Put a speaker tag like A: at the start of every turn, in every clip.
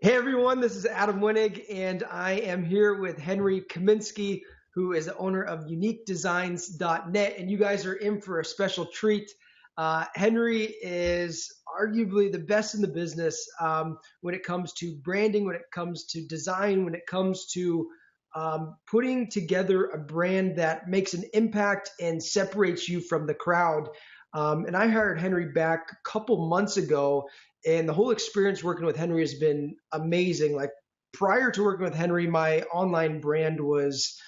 A: Hey everyone, this is Adam Wenig, and I am here with Henry Kaminski, who is the owner of uniquedesignz.net, and you guys are in for a special treat. Henry is arguably the best in the business when it comes to branding, when it comes to design, when it comes to putting together a brand that makes an impact and separates you from the crowd. And I hired Henry back a couple months ago, and the whole experience working with Henry has been amazing. Like prior to working with Henry, my online brand was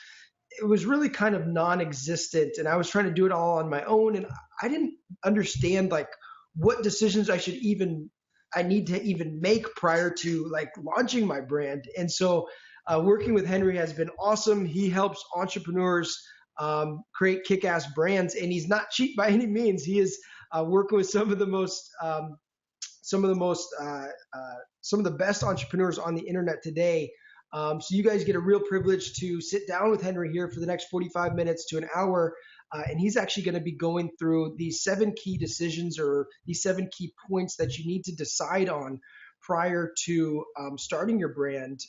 A: really kind of non-existent, and I was trying to do it all on my own, and I didn't understand like what decisions I need to even make prior to like launching my brand. And so working with Henry has been awesome. He helps entrepreneurs create kick-ass brands, and he's not cheap by any means. He is working with some of the best entrepreneurs on the internet today. So you guys get a real privilege to sit down with Henry here for the next 45 minutes to an hour. And he's actually going to be going through these 7 key decisions, or these 7 key points that you need to decide on prior to starting your brand.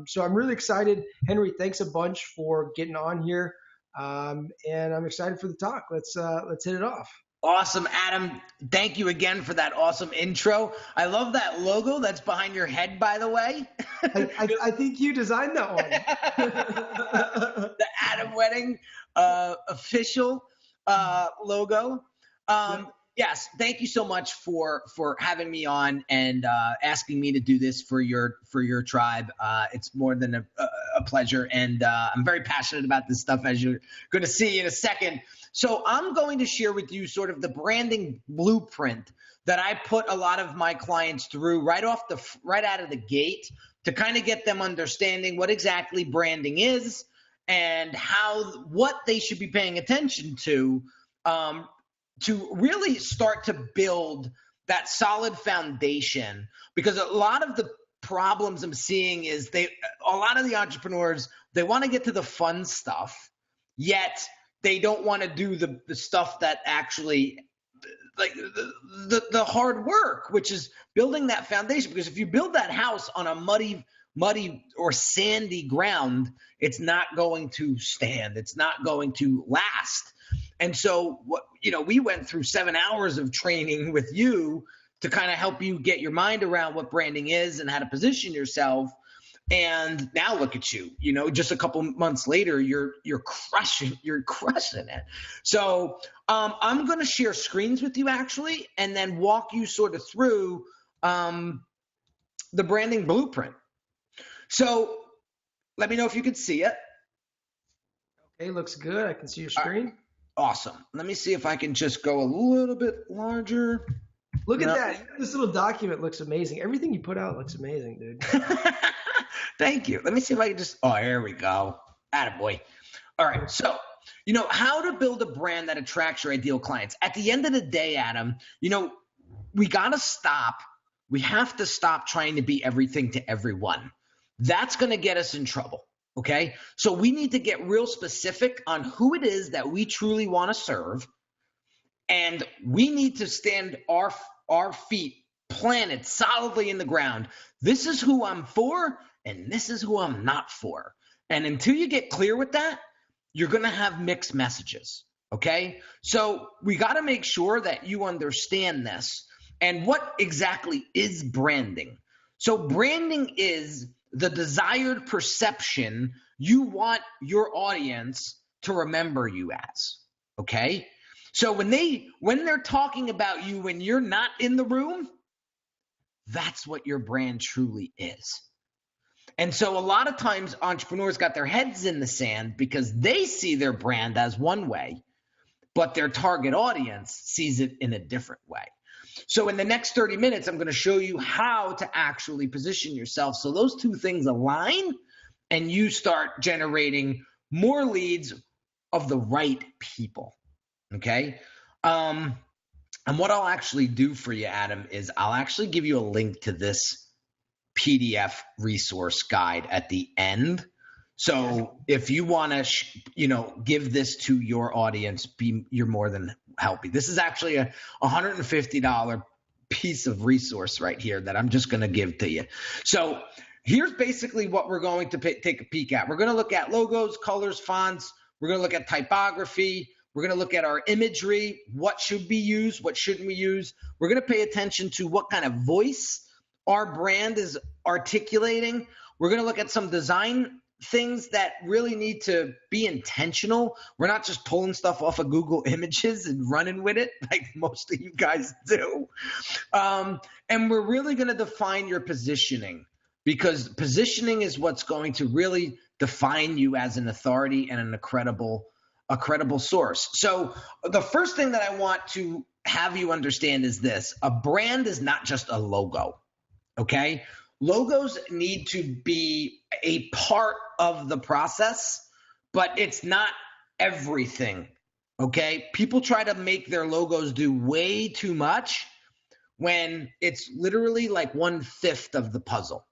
A: So I'm really excited. Henry, thanks a bunch for getting on here. And I'm excited for the talk. Let's hit it off.
B: Awesome, Adam. Thank you again for that awesome intro. I love that logo that's behind your head, by the way.
A: I think you designed that one.
B: The Adam Wenig official logo. Yes, thank you so much for having me on and asking me to do this for your tribe. It's more than a pleasure, and I'm very passionate about this stuff, as you're going to see in a second. So I'm going to share with you sort of the branding blueprint that I put a lot of my clients through right out of the gate to kind of get them understanding what exactly branding is and what they should be paying attention to really start to build that solid foundation. Because a lot of the problems I'm seeing is a lot of the entrepreneurs, they want to get to the fun stuff, yet they don't want to do the stuff that actually, like the hard work, which is building that foundation. Because if you build that house on a muddy or sandy ground, it's not going to stand. It's not going to last. And so, we went through 7 hours of training with you to kind of help you get your mind around what branding is and how to position yourself. And now look at you, just a couple months later, you're crushing it. So I'm going to share screens with you actually, and then walk you sort of through the branding blueprint. So let me know if you can see it.
A: Okay, looks good. I can see your screen.
B: Awesome. Let me see if I can just go a little bit larger.
A: Look at that. This little document looks amazing. Everything you put out looks amazing, dude.
B: Thank you. Let me see if I can here we go. Attaboy. All right. So, how to build a brand that attracts your ideal clients. At the end of the day, Adam, we got to stop. We have to stop trying to be everything to everyone. That's going to get us in trouble. Okay. So we need to get real specific on who it is that we truly want to serve. And we need to stand our feet planted solidly in the ground. This is who I'm for, and this is who I'm not for. And until you get clear with that, you're going to have mixed messages. Okay. So we got to make sure that you understand this. And what exactly is branding? So branding is the desired perception you want your audience to remember you as. Okay. So when they're talking about you when you're not in the room, that's what your brand truly is. And so a lot of times entrepreneurs got their heads in the sand because they see their brand as one way, but their target audience sees it in a different way. So in the next 30 minutes, I'm going to show you how to actually position yourself so those two things align and you start generating more leads of the right people. Okay. And what I'll actually do for you, Adam, is I'll actually give you a link to this PDF resource guide at the end. So if you want to, give this to your audience, you're more than happy. This is actually a $150 piece of resource right here that I'm just going to give to you. So here's basically what we're going to take a peek at. We're going to look at logos, colors, fonts. We're going to look at typography. We're going to look at our imagery. What should be used? What shouldn't we use? We're going to pay attention to what kind of voice our brand is articulating. We're going to look at some design things that really need to be intentional. We're not just pulling stuff off of Google Images and running with it like most of you guys do. And we're really going to define your positioning, because positioning is what's going to really define you as an authority and a credible source. So the first thing that I want to have you understand is this: a brand is not just a logo, okay? Logos need to be a part of the process, but it's not everything, okay? People try to make their logos do way too much when it's literally like 1/5 of the puzzle,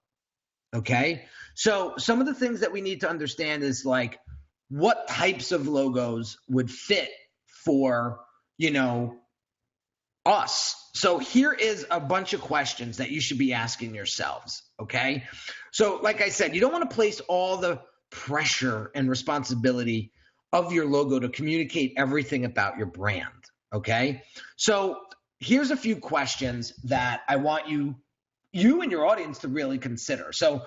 B: okay? So some of the things that we need to understand is like what types of logos would fit for, us. So here is a bunch of questions that you should be asking yourselves, okay? So like I said, you don't want to place all the pressure and responsibility of your logo to communicate everything about your brand, okay? So here's a few questions that I want you and your audience to really consider. So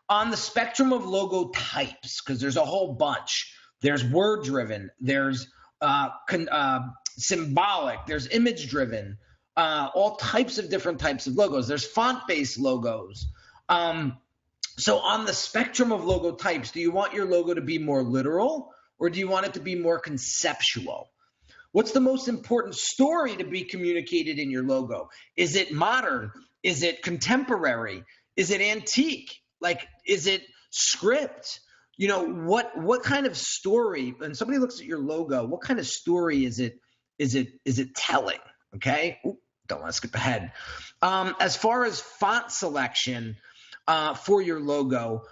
B: on the spectrum of logo types, because there's a whole bunch, there's word-driven, there's symbolic, there's image-driven, all types of different types of logos. There's font-based logos. So on the spectrum of logo types, do you want your logo to be more literal, or do you want it to be more conceptual? What's the most important story to be communicated in your logo? Is it modern? Is it contemporary? Is it antique? Like, is it script? What kind of story? When somebody looks at your logo, what kind of story is it telling? Okay. Ooh, don't want to skip ahead. As far as font selection for your logo,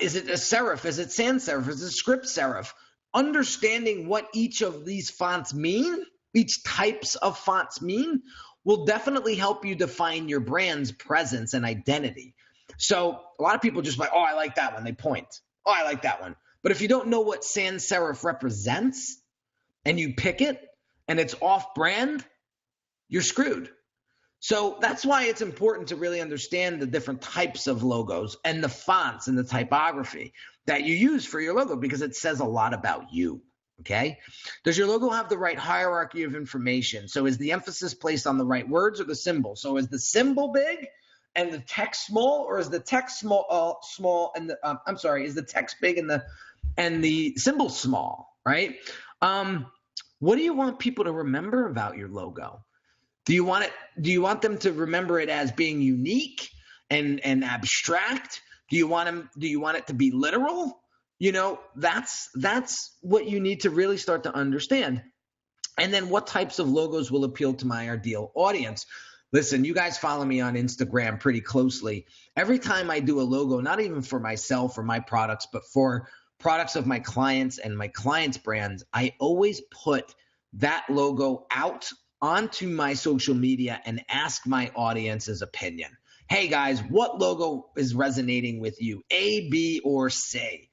B: is it a serif? Is it sans serif? Is it script serif? Understanding what each of these fonts mean, each types of fonts mean, will definitely help you define your brand's presence and identity. So a lot of people just like, oh, I like that one. They point. Oh, I like that one. But if you don't know what sans serif represents and you pick it and it's off brand, you're screwed. So that's why it's important to really understand the different types of logos and the fonts and the typography that you use for your logo, because it says a lot about you, okay? Does your logo have the right hierarchy of information? So is the emphasis placed on the right words or the symbol? So is the symbol big and the text small, or is the text small and is the text big and the symbol small, right? What do you want people to remember about your logo? Do you want them to remember it as being unique and abstract? Do you want it to be literal? That's what you need to really start to understand. And then what types of logos will appeal to my ideal audience? Listen, you guys follow me on Instagram pretty closely. Every time I do a logo, not even for myself or my products, but for products of my clients and my clients' brands, I always put that logo out onto my social media and ask my audience's opinion. Hey guys, what logo is resonating with you? A, B, or C?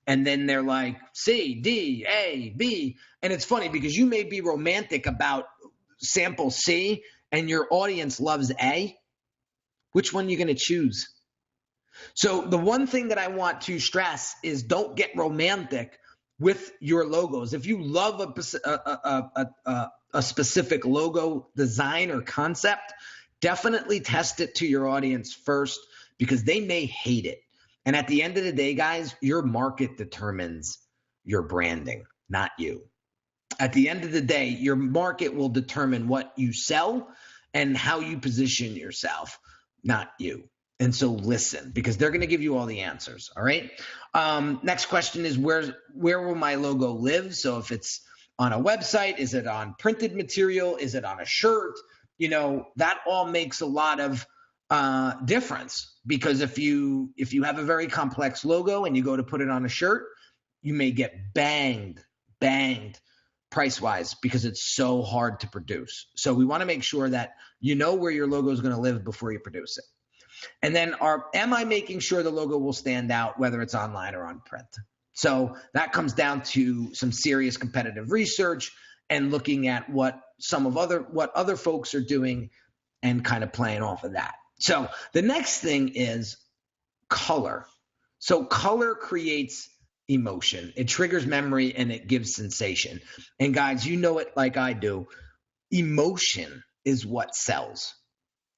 B: And then they're like, C, D, A, B. And it's funny because you may be romantic about sample C and your audience loves A. Which one are you going to choose? So the one thing that I want to stress is don't get romantic with your logos. If you love a specific logo design or concept, definitely test it to your audience first, because they may hate it. And at the end of the day, guys, your market determines your branding, not you. At the end of the day, your market will determine what you sell and how you position yourself, not you. And so listen, because they're going to give you all the answers. All right. Next question is where will my logo live? So if it's on a website, is it on printed material? Is it on a shirt? That all makes a lot of difference, because if you have a very complex logo and you go to put it on a shirt, you may get banged price-wise because it's so hard to produce. So we want to make sure that you know where your logo is going to live before you produce it. And then am I making sure the logo will stand out, whether it's online or on print? So that comes down to some serious competitive research and looking at what other folks are doing and kind of playing off of that. So the next thing is color. So color creates emotion. It triggers memory and it gives sensation. And guys, you know it like I do. Emotion is what sells.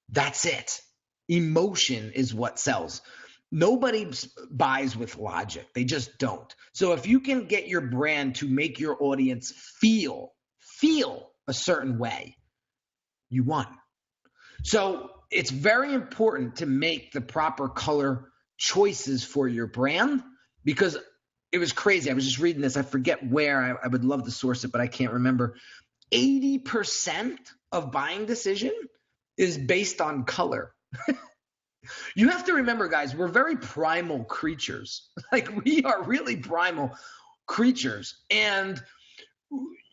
B: That's it. Emotion is what sells. Nobody buys with logic. They just don't. So if you can get your brand to make your audience feel a certain way, you won. So it's very important to make the proper color choices for your brand, because it was crazy. I was just reading this. I forget where. I would love to source it, but I can't remember. 80% of buying decision is based on color. You have to remember, guys, we're very primal creatures. Like, we are really primal creatures. And,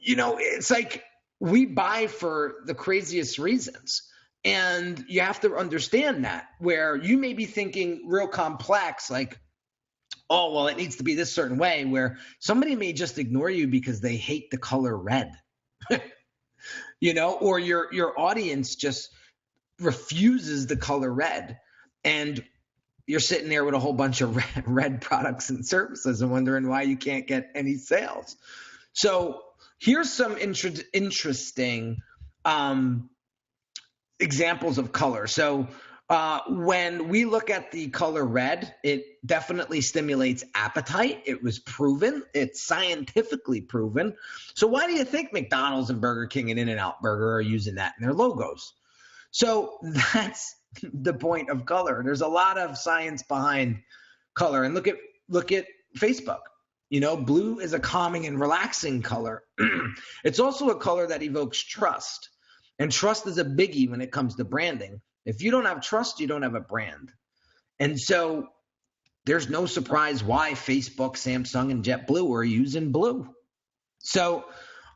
B: it's like we buy for the craziest reasons. And you have to understand that, where you may be thinking real complex, like, oh, well, it needs to be this certain way, where somebody may just ignore you because they hate the color red, or your audience just refuses the color red. And you're sitting there with a whole bunch of red products and services and wondering why you can't get any sales. So here's some interesting examples of color. So when we look at the color red, it definitely stimulates appetite. It was proven. It's scientifically proven. So why do you think McDonald's and Burger King and In-N-Out Burger are using that in their logos? So that's the point of color. There's a lot of science behind color. And look at Facebook. Blue is a calming and relaxing color. It's also a color that evokes trust. And trust is a biggie when it comes to branding. If you don't have trust, you don't have a brand. And so there's no surprise why Facebook, Samsung, and JetBlue are using blue. So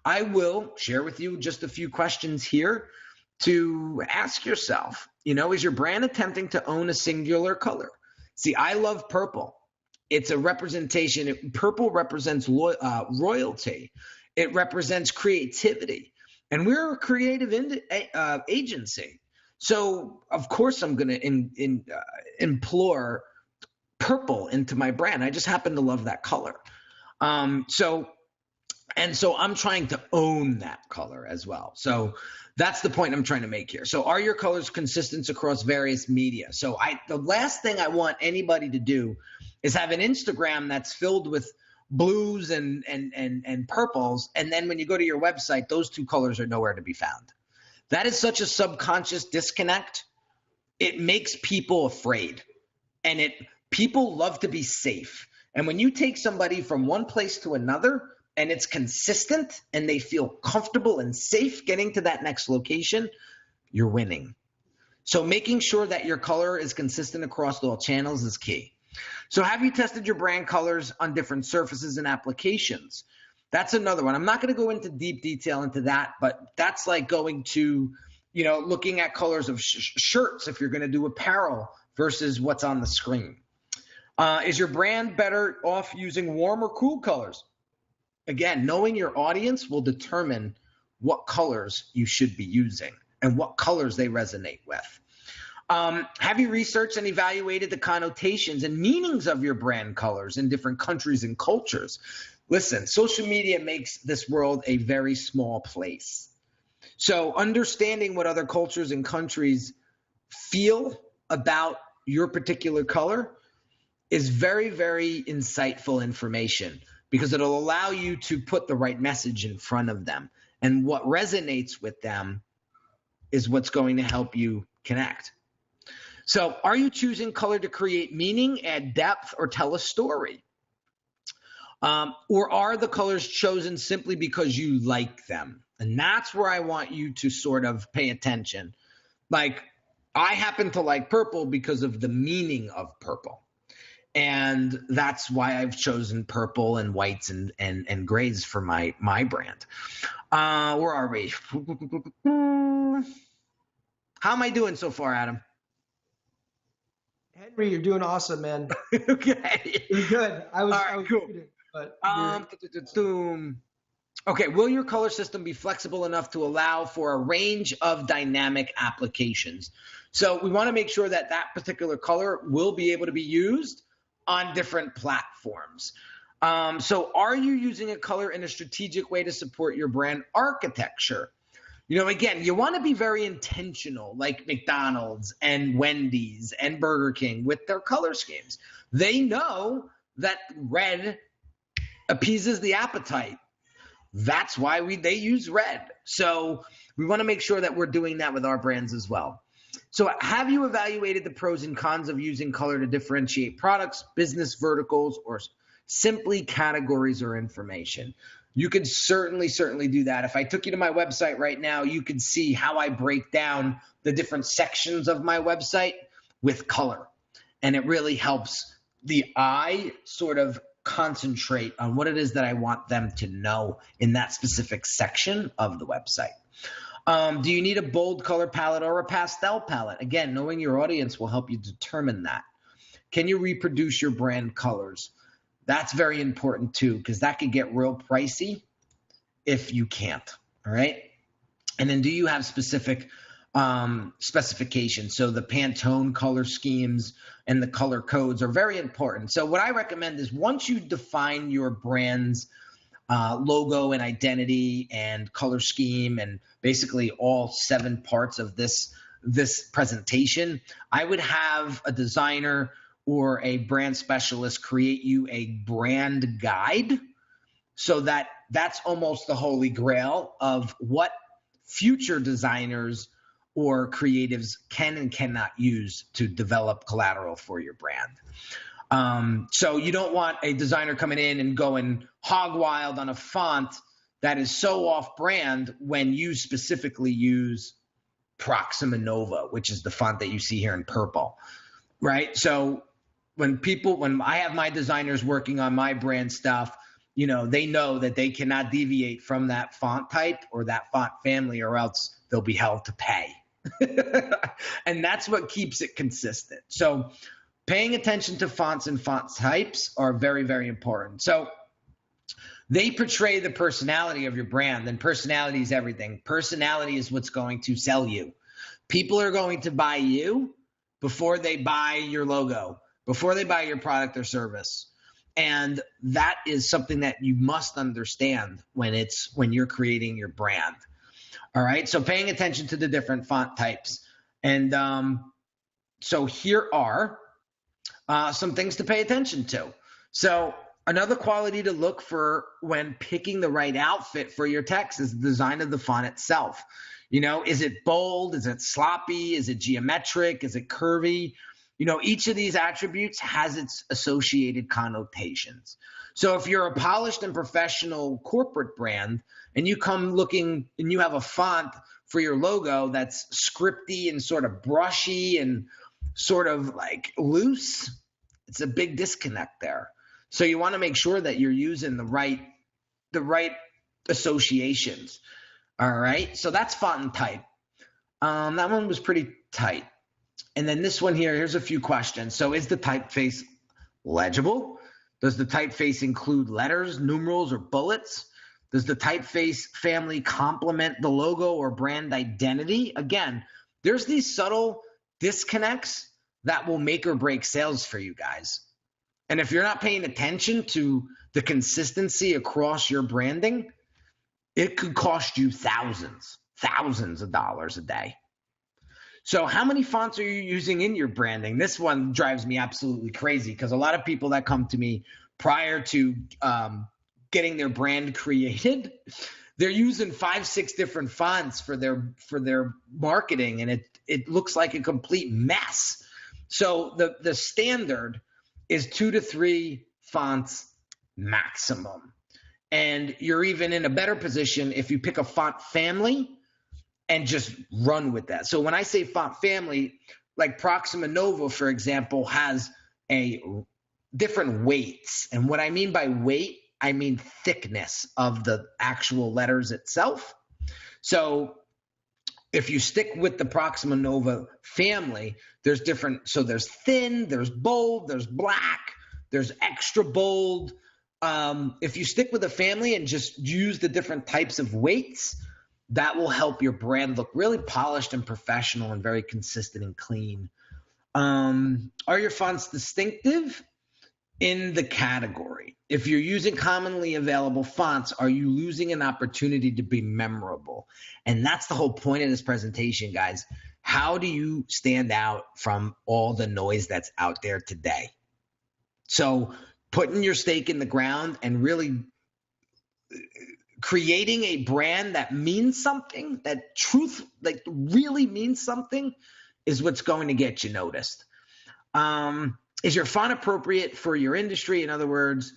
B: I will share with you just a few questions here to ask yourself. Is your brand attempting to own a singular color? See, I love purple. It's a representation. Purple represents royalty. It represents creativity. And we're a creative agency. So, of course, I'm going to implore purple into my brand. I just happen to love that color. So I'm trying to own that color as well. So that's the point I'm trying to make here. So are your colors consistent across various media? So the last thing I want anybody to do is have an Instagram that's filled with blues and purples, and then when you go to your website, those two colors are nowhere to be found. That is such a subconscious disconnect. It makes people afraid, and people love to be safe. And when you take somebody from one place to another and it's consistent and they feel comfortable and safe getting to that next location, you're winning. So making sure that your color is consistent across all channels is key. So have you tested your brand colors on different surfaces and applications? That's another one. I'm not going to go into deep detail into that, but that's like going to, looking at colors of shirts if you're going to do apparel versus what's on the screen. Is your brand better off using warm or cool colors? Again, knowing your audience will determine what colors you should be using and what colors they resonate with. Have you researched and evaluated the connotations and meanings of your brand colors in different countries and cultures? Listen, social media makes this world a very small place. So understanding what other cultures and countries feel about your particular color is very, very insightful information, because it'll allow you to put the right message in front of them. And what resonates with them is what's going to help you connect. So are you choosing color to create meaning, add depth, or tell a story? Or are the colors chosen simply because you like them? And that's where I want you to sort of pay attention. Like, I happen to like purple because of the meaning of purple. And that's why I've chosen purple and whites and grays for my brand. Where are we? How am I doing so far, Adam?
A: Henry, you're doing awesome, man.
B: Okay.
A: You're good. I was,
B: All right,
A: I was
B: cool.
A: reading, but
B: Okay, will your color system be flexible enough to allow for a range of dynamic applications? So we want to make sure that that particular color will be able to be used on different platforms. So are you using a color in a strategic way to support your brand architecture? Again, you want to be very intentional, like McDonald's and Wendy's and Burger King with their color schemes. They know that red appeases the appetite. That's why they use red. So we want to make sure that we're doing that with our brands as well. So have you evaluated the pros and cons of using color to differentiate products, business verticals, or simply categories or information? You could certainly do that. If I took you to my website right now, you could see how I break down the different sections of my website with color. And it really helps the eye sort of concentrate on what it is that I want them to know in that specific section of the website. Do you need a bold color palette or a pastel palette? Again, knowing your audience will help you determine that. Can you reproduce your brand colors? That's very important too, because that could get real pricey if you can't. All right. And then do you have specific specifications? So the Pantone color schemes and the color codes are very important. So what I recommend is once you define your brand's logo and identity and color scheme and basically all 7 parts of this presentation, I would have a designer or a brand specialist create you a brand guide, so that that's almost the holy grail of what future designers or creatives can and cannot use to develop collateral for your brand. So you don't want a designer coming in and going hog wild on a font that is so off brand when you specifically use Proxima Nova, which is the font that you see here in purple, right? So when I have my designers working on my brand stuff, they know that they cannot deviate from that font type or that font family, or else they'll be held to pay. And that's what keeps it consistent. So paying attention to fonts and font types are very, very important. So they portray the personality of your brand, and personality is everything. Personality is what's going to sell you. People are going to buy you before they buy your logo, before they buy your product or service. And that is something that you must understand when you're creating your brand. All right. So paying attention to the different font types. And so here are some things to pay attention to. So another quality to look for when picking the right outfit for your text is the design of the font itself. Is it bold? Is it sloppy? Is it geometric? Is it curvy? Each of these attributes has its associated connotations. So if you're a polished and professional corporate brand and you come looking and you have a font for your logo that's scripty and sort of brushy and sort of like loose, it's a big disconnect there. So you want to make sure that you're using the right associations. All right. So that's font and type. That one was pretty tight. And then this one here's a few questions. So is the typeface legible? Does the typeface include letters, numerals, or bullets? Does the typeface family complement the logo or brand identity? Again, there's these subtle disconnects that will make or break sales for you guys. And if you're not paying attention to the consistency across your branding, it could cost you thousands of dollars a day. So how many fonts are you using in your branding? This one drives me absolutely crazy because a lot of people that come to me prior to getting their brand created, they're using 5-6 different fonts for their marketing, and it looks like a complete mess. So the standard is 2 to 3 fonts maximum. And you're even in a better position if you pick a font family and just run with that. So when I say font family, like Proxima Nova, for example, has a different weights. And what I mean by weight, I mean thickness of the actual letters itself. So if you stick with the Proxima Nova family, there's different. So there's thin, there's bold, there's black, there's extra bold. If you stick with the family and just use the different types of weights, that will help your brand look really polished and professional and very consistent and clean. Are your fonts distinctive in the category? If you're using commonly available fonts, are you losing an opportunity to be memorable? And that's the whole point of this presentation, guys. How do you stand out from all the noise that's out there today? So putting your stake in the ground and really creating a brand that means something, that like really means something, is what's going to get you noticed. Is your font appropriate for your industry? In other words,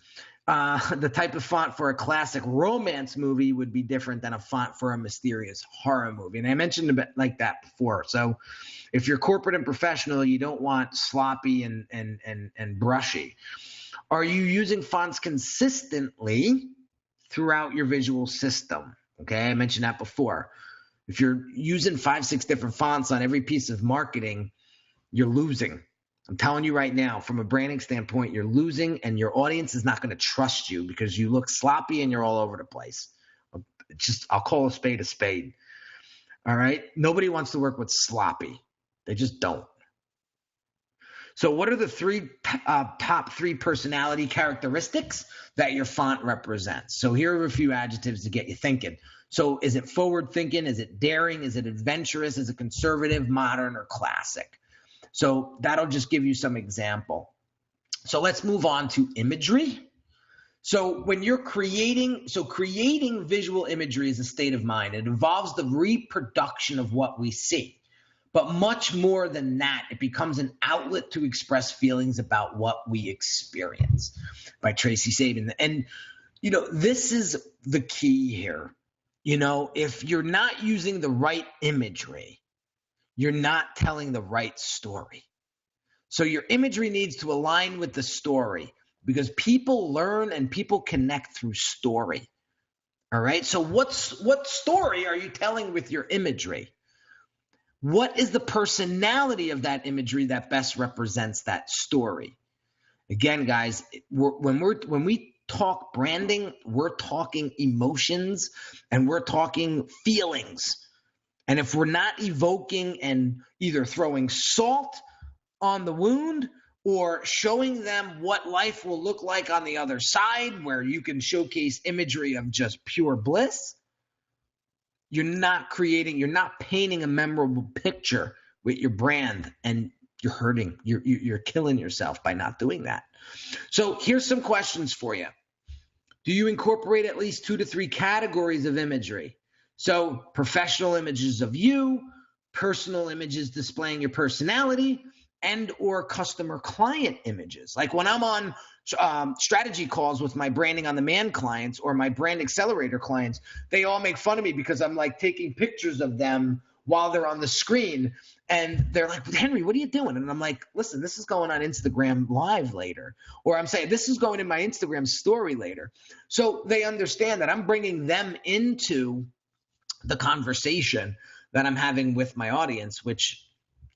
B: the type of font for a classic romance movie would be different than a font for a mysterious horror movie. And I mentioned a bit like that before. So if you're corporate and professional, you don't want sloppy and brushy. Are you using fonts consistently throughout your visual system? Okay, I mentioned that before. If you're using 5-6 different fonts on every piece of marketing, you're losing. I'm telling you right now, from a branding standpoint, you're losing, and your audience is not going to trust you because you look sloppy and you're all over the place. I'll call a spade a spade. All right? Nobody wants to work with sloppy. They just don't. So what are the top three personality characteristics that your font represents? So here are a few adjectives to get you thinking. So is it forward thinking? Is it daring? Is it adventurous? Is it conservative, modern, or classic? So that'll just give you some example. So let's move on to imagery. So when you're creating visual imagery is a state of mind. It involves the reproduction of what we see. But much more than that, it becomes an outlet to express feelings about what we experience, by Tracy Sabin. And, this is the key here. If you're not using the right imagery, you're not telling the right story. So your imagery needs to align with the story, because people learn and people connect through story. All right. So what story are you telling with your imagery? What is the personality of that imagery that best represents that story? Again, guys, when we talk branding, we're talking emotions and we're talking feelings. And if we're not evoking and either throwing salt on the wound or showing them what life will look like on the other side, where you can showcase imagery of just pure bliss, you're not painting a memorable picture with your brand, and you're hurting. You're killing yourself by not doing that. So here's some questions for you. Do you incorporate at least 2 to 3 categories of imagery? So professional images of you, personal images displaying your personality, and or customer client images. Like when I'm on strategy calls with my branding on demand clients or my brand accelerator clients, they all make fun of me because I'm like taking pictures of them while they're on the screen. And they're like, Henry, what are you doing? And I'm like, listen, this is going on Instagram Live later. Or I'm saying, this is going in my Instagram story later. So they understand that I'm bringing them into the conversation that I'm having with my audience, which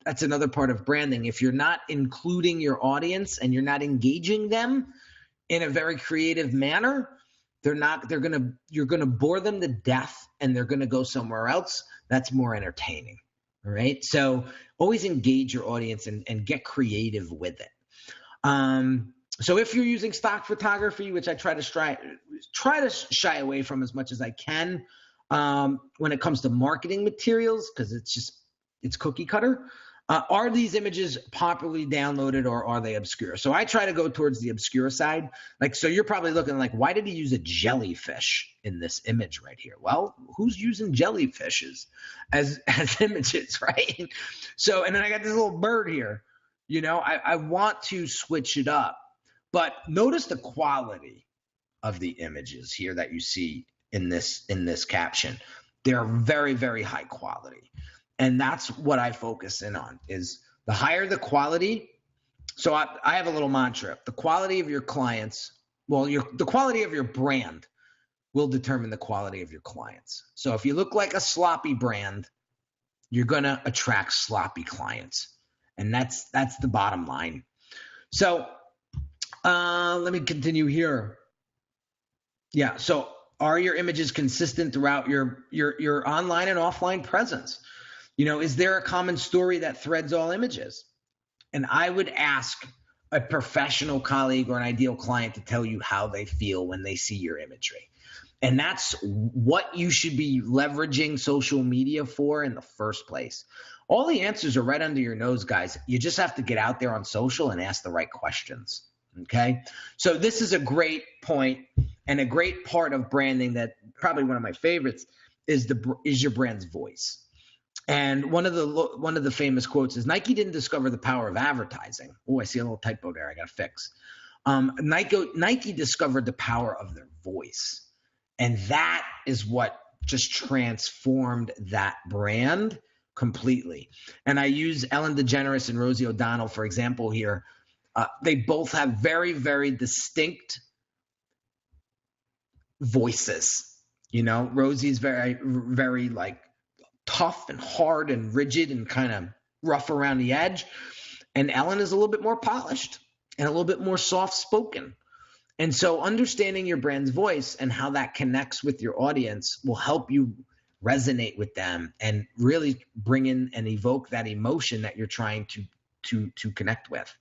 B: that's another part of branding. If you're not including your audience and you're not engaging them in a very creative manner, you're going to bore them to death and they're going to go somewhere else that's more entertaining. All right. So always engage your audience and get creative with it. So if you're using stock photography, which I try to shy away from as much as I can, when it comes to marketing materials, because it's cookie cutter. Are these images popularly downloaded or are they obscure? So I try to go towards the obscure side. So you're probably looking like, why did he use a jellyfish in this image right here? Well, who's using jellyfishes as images, right? So, and then I got this little bird here. I want to switch it up, but notice the quality of the images here that you see in this caption. They're very, very high quality. And that's what I focus in on, is the higher the quality, So I have a little mantra. The quality of your clients, the quality of your brand will determine the quality of your clients. So if you look like a sloppy brand, you're going to attract sloppy clients. And that's the bottom line. So let me continue here. Yeah. So are your images consistent throughout your online and offline presence? Is there a common story that threads all images? And I would ask a professional colleague or an ideal client to tell you how they feel when they see your imagery. And that's what you should be leveraging social media for in the first place. All the answers are right under your nose, guys. You just have to get out there on social and ask the right questions. Okay. So this is a great point and a great part of branding that probably one of my favorites is your brand's voice. And one of the famous quotes is Nike didn't discover the power of advertising. Oh, I see a little typo there. I got to fix. Nike discovered the power of their voice. And that is what just transformed that brand completely. And I use Ellen DeGeneres and Rosie O'Donnell, for example, here. They both have very, very distinct voices. Rosie's very, very like tough and hard and rigid and kind of rough around the edge. And Ellen is a little bit more polished and a little bit more soft-spoken. And so understanding your brand's voice and how that connects with your audience will help you resonate with them and really bring in and evoke that emotion that you're trying to connect with.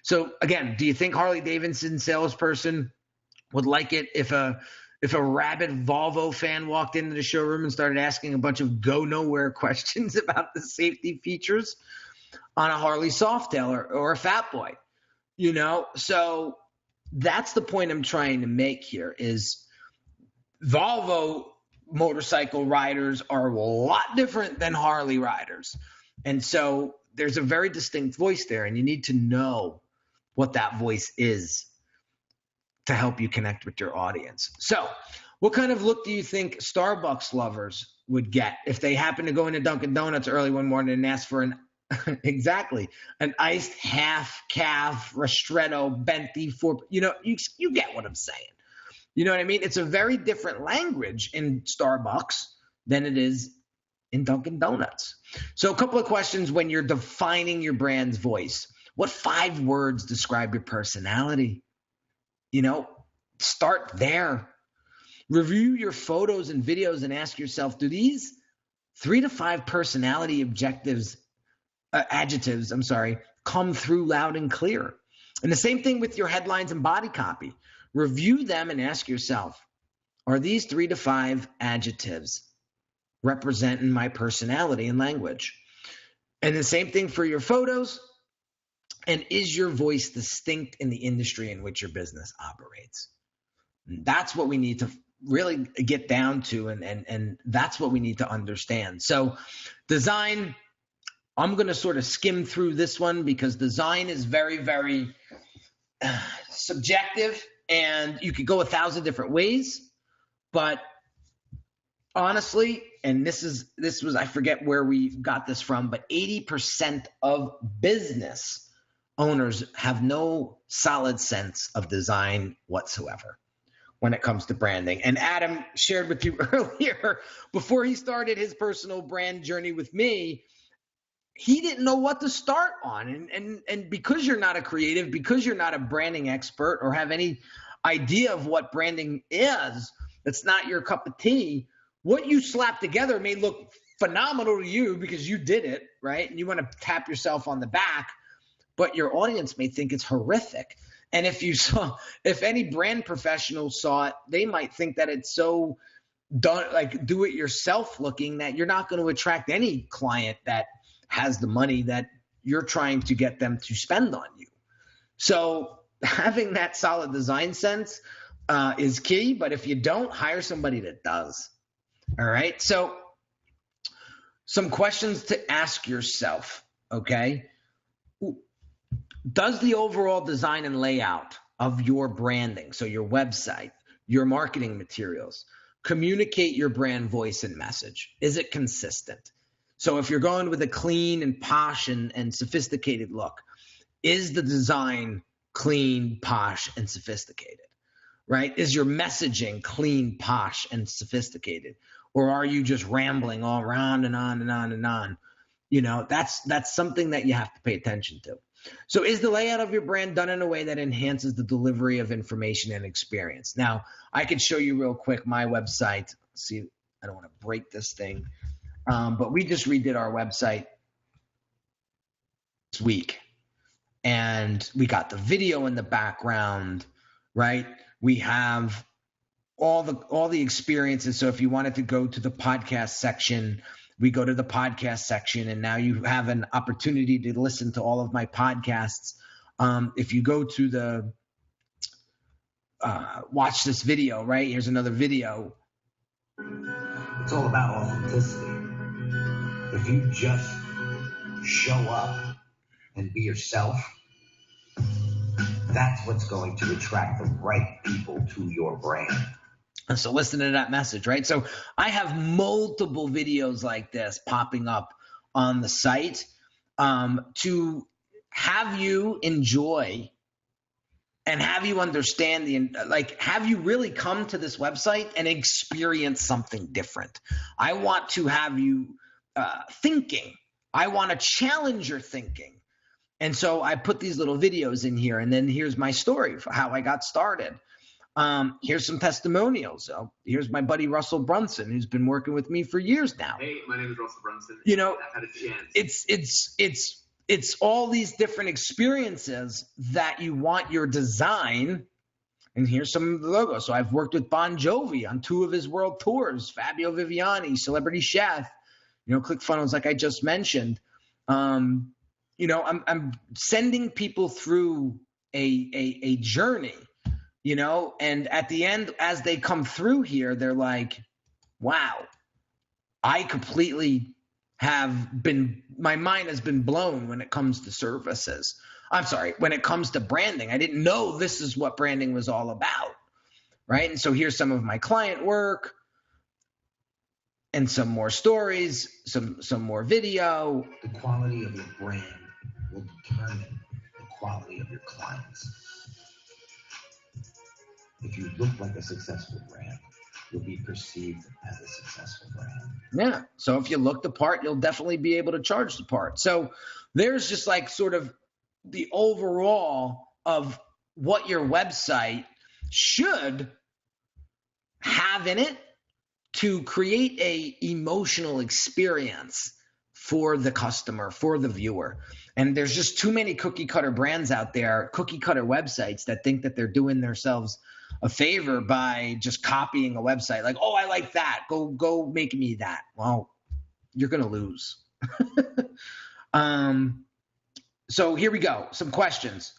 B: So again, do you think Harley Davidson salesperson would like it if a rabid Volvo fan walked into the showroom and started asking a bunch of go nowhere questions about the safety features on a Harley Softail or a Fat Boy? So that's the point I'm trying to make here is Volvo motorcycle riders are a lot different than Harley riders. And so there's a very distinct voice there, and you need to know what that voice is to help you connect with your audience. So what kind of look do you think Starbucks lovers would get if they happen to go into Dunkin' Donuts early one morning and ask for an iced half calf ristretto Venti you get what I'm saying. You know what I mean? It's a very different language in Starbucks than it is in Dunkin' Donuts. So a couple of questions when you're defining your brand's voice. What 5 words describe your personality? Start there. Review your photos and videos and ask yourself, do these 3 to 5 personality adjectives, come through loud and clear? And the same thing with your headlines and body copy. Review them and ask yourself, are these 3 to 5 adjectives representing my personality and language? And the same thing for your photos. And is your voice distinct in the industry in which your business operates? That's what we need to really get down to, and that's what we need to understand. So design, I'm going to sort of skim through this one because design is very, very subjective, and you could go 1,000 different ways. But honestly, and this was I forget where we got this from, but 80% of business owners have no solid sense of design whatsoever when it comes to branding. And Adam shared with you earlier, before he started his personal brand journey with me, he didn't know what to start on. And because you're not a creative, because you're not a branding expert or have any idea of what branding is, that's not your cup of tea, what you slap together may look phenomenal to you because you did it, right? And you want to tap yourself on the back, but your audience may think it's horrific. And if any brand professional saw it, they might think that it's so done, like do it yourself looking, that you're not going to attract any client that has the money that you're trying to get them to spend on you. So having that solid design sense is key, but if you don't, hire somebody that does. All right. So some questions to ask yourself. Okay. Does the overall design and layout of your branding, so your website, your marketing materials, communicate your brand voice and message? Is it consistent? So if you're going with a clean and posh and sophisticated look, is the design clean, posh, and sophisticated, right? Is your messaging clean, posh, and sophisticated? Or are you just rambling all around and on and on and on? You know, that's something that you have to pay attention to. So is the layout of your brand done in a way that enhances the delivery of information and experience? Now, I could show you real quick my website. See, I don't want to break this thing, but we just redid our website this week. And we got the video in the background, right? We have all the experiences. So if you wanted to go to the podcast section, we go to the podcast section, and now you have an opportunity to listen to all of my podcasts. If you go to the watch this video, right? Here's another video.
C: It's all about authenticity. If you just show up and be yourself, that's what's going to attract the right people to your brand.
B: So listen to that message, right? So I have multiple videos like this popping up on the site to have you enjoy and have you understand have you really come to this website and experience something different. I want to have you thinking. I want to challenge your thinking. And so I put these little videos in here, and then here's my story for how I got started. Here's some testimonials. Here's my buddy Russell Brunson, who's been working with me for years now.
D: Hey, my name is Russell Brunson.
B: You know,
D: I've had a chance.
B: It's all these different experiences that you want your design. And here's some of the logos. So I've worked with Bon Jovi on 2 of his world tours, Fabio Viviani, Celebrity Chef, ClickFunnels, like I just mentioned. I'm sending people through a journey, and at the end, as they come through here, they're like, wow, I completely my mind has been blown when it comes to services. I'm sorry, when it comes to branding. I didn't know this is what branding was all about, right? And so here's some of my client work and some more stories, some more video.
C: The quality of your brand will determine the quality of your clients. If you look like a successful brand, you'll be perceived as a successful brand.
B: Yeah. So if you look the part, you'll definitely be able to charge the part. So there's just like sort of the overall of what your website should have in it to create a emotional experience for the customer, for the viewer. And there's just too many cookie cutter brands out there, cookie cutter websites that think that they're doing themselves a favor by just copying a website. Like, oh, I like that. Go make me that. Well, you're going to lose. So here we go. Some questions.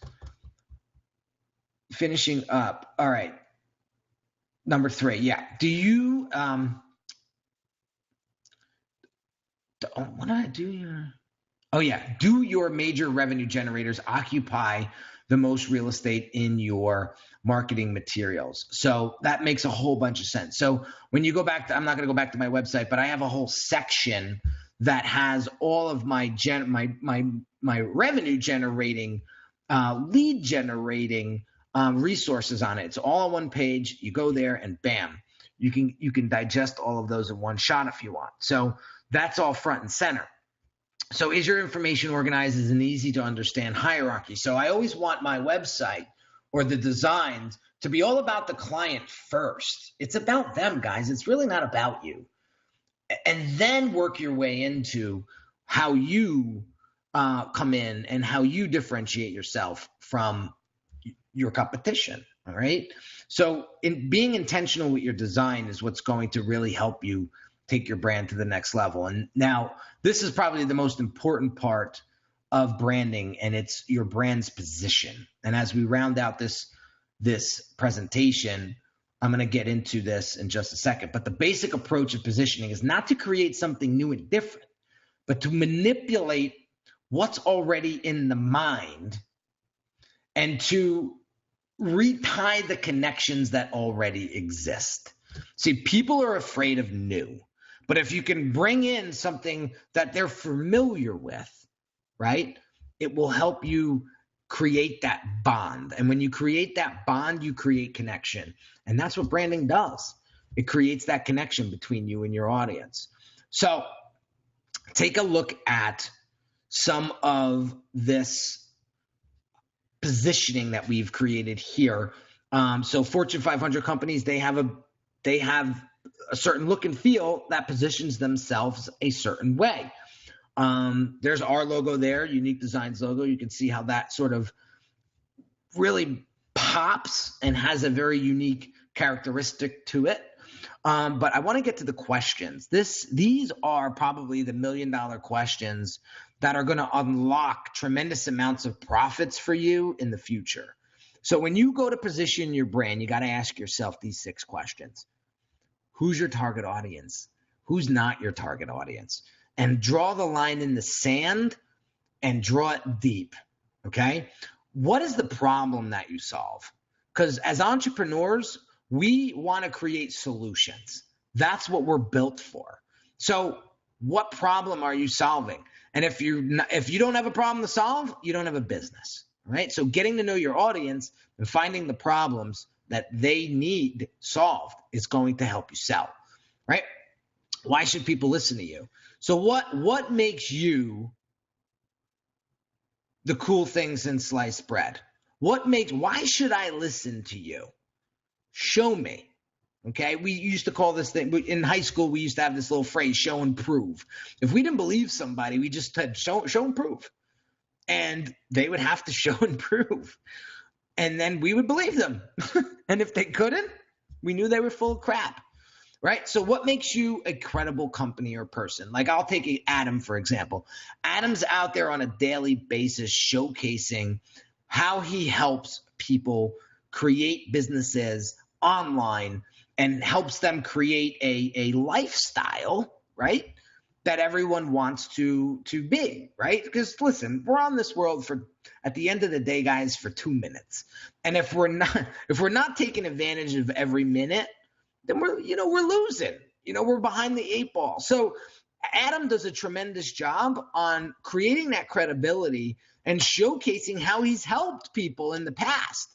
B: Finishing up. All right. Number 3. Yeah. Do you, what did I do here? Oh yeah. Do your major revenue generators occupy the most real estate in your marketing materials? So that makes a whole bunch of sense. So when you go back to, I'm not going to go back to my website, but I have a whole section that has all of my revenue generating, lead generating resources on it. It's all on one page. You go there and bam, you can digest all of those in one shot if you want. So that's all front and center. So is your information organized as an easy to understand hierarchy? So I always want my website or the designs to be all about the client first. It's about them, guys. It's really not about you. And then work your way into how you come in and how you differentiate yourself from your competition. All right. So being intentional with your design is what's going to really help you take your brand to the next level. And now this is probably the most important part of branding, and it's your brand's position. And as we round out this presentation, I'm going to get into this in just a second. But the basic approach of positioning is not to create something new and different, but to manipulate what's already in the mind and to retie the connections that already exist. See, people are afraid of new, but if you can bring in something that they're familiar with, right, it will help you create that bond. And when you create that bond, you create connection. And that's what branding does. It creates that connection between you and your audience. So take a look at some of this positioning that we've created here. So Fortune 500 companies, they have a certain look and feel that positions themselves a certain way. There's our logo there, Unique Designz logo. You can see how that sort of really pops and has a very unique characteristic to it. But I want to get to the questions. These are probably the $1 million questions that are going to unlock tremendous amounts of profits for you in the future. So when you go to position your brand, you got to ask yourself these 6 questions. Who's your target audience? Who's not your target audience? And draw the line in the sand and draw it deep, okay? What is the problem that you solve? Because as entrepreneurs, we want to create solutions. That's what we're built for. So what problem are you solving? And if you don't have a problem to solve, you don't have a business, right? So getting to know your audience and finding the problems that they need solved is going to help you sell, right? Why should people listen to you? So what makes you the cool things in sliced bread? Why should I listen to you? Show me. Okay, we used to call this thing in high school. We used to have this little phrase, show and prove. If we didn't believe somebody, we just said show and prove, and they would have to show and prove, and then we would believe them. And if they couldn't, we knew they were full of crap, right? So what makes you a credible company or person? Like I'll take Adam, for example. Adam's out there on a daily basis showcasing how he helps people create businesses online and helps them create a lifestyle, right, that everyone wants to be, right? Because listen, we're on this world for, at the end of the day, guys, for 2 minutes. And if we're not taking advantage of every minute, then we're losing. We're behind the 8 ball. So Adam does a tremendous job on creating that credibility and showcasing how he's helped people in the past.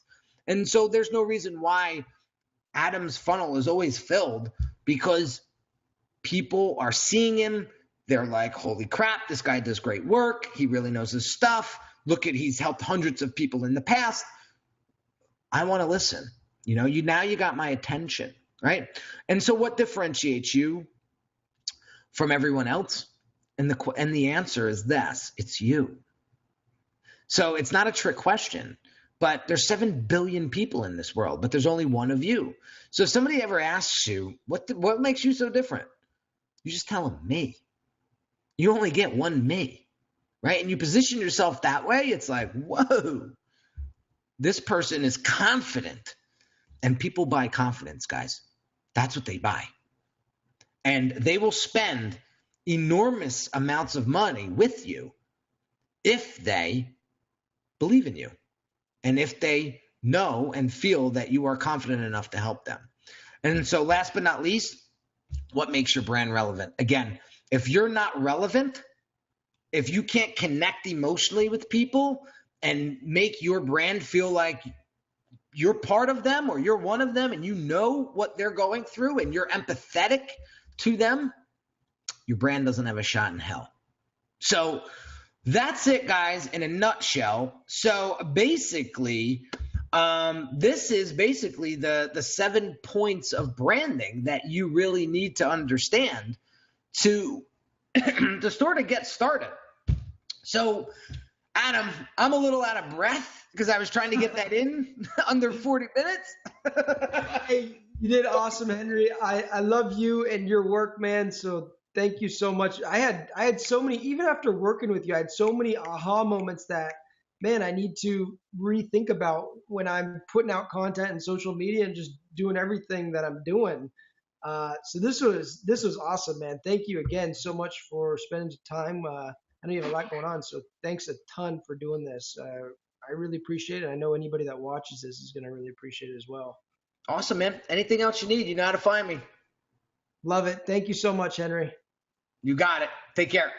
B: And so there's no reason why Adam's funnel is always filled, because people are seeing him. They're like, holy crap, this guy does great work. He really knows his stuff. He's helped hundreds of people in the past. I want to listen. Now you got my attention, right? And so what differentiates you from everyone else? And the answer is this: it's you. So it's not a trick question. But there's 7 billion people in this world, but there's only one of you. So if somebody ever asks you, what makes you so different? You just tell them me. You only get one me, right? And you position yourself that way, it's like, whoa, this person is confident. And people buy confidence, guys. That's what they buy. And they will spend enormous amounts of money with you if they believe in you. And if they know and feel that you are confident enough to help them. And so last but not least, what makes your brand relevant? Again, if you're not relevant, if you can't connect emotionally with people and make your brand feel like you're part of them or you're one of them and you know what they're going through and you're empathetic to them, your brand doesn't have a shot in hell. So that's it, guys, in a nutshell. So basically, this is basically the 7 points of branding that you really need to understand to sort of get started. So, Adam, I'm a little out of breath because I was trying to get that in under 40 minutes.
A: Hey, you did awesome, Henry. I love you and your work, man. So thank you so much. I had so many, even after working with you, I had so many aha moments that, man, I need to rethink about when I'm putting out content in social media and just doing everything that I'm doing. So this was awesome, man. Thank you again so much for spending time. I know you have a lot going on, so thanks a ton for doing this. I really appreciate it. I know anybody that watches this is going to really appreciate it as well.
B: Awesome, man. Anything else you need, you know how to find me.
A: Love it. Thank you so much, Henry.
B: You got it. Take care.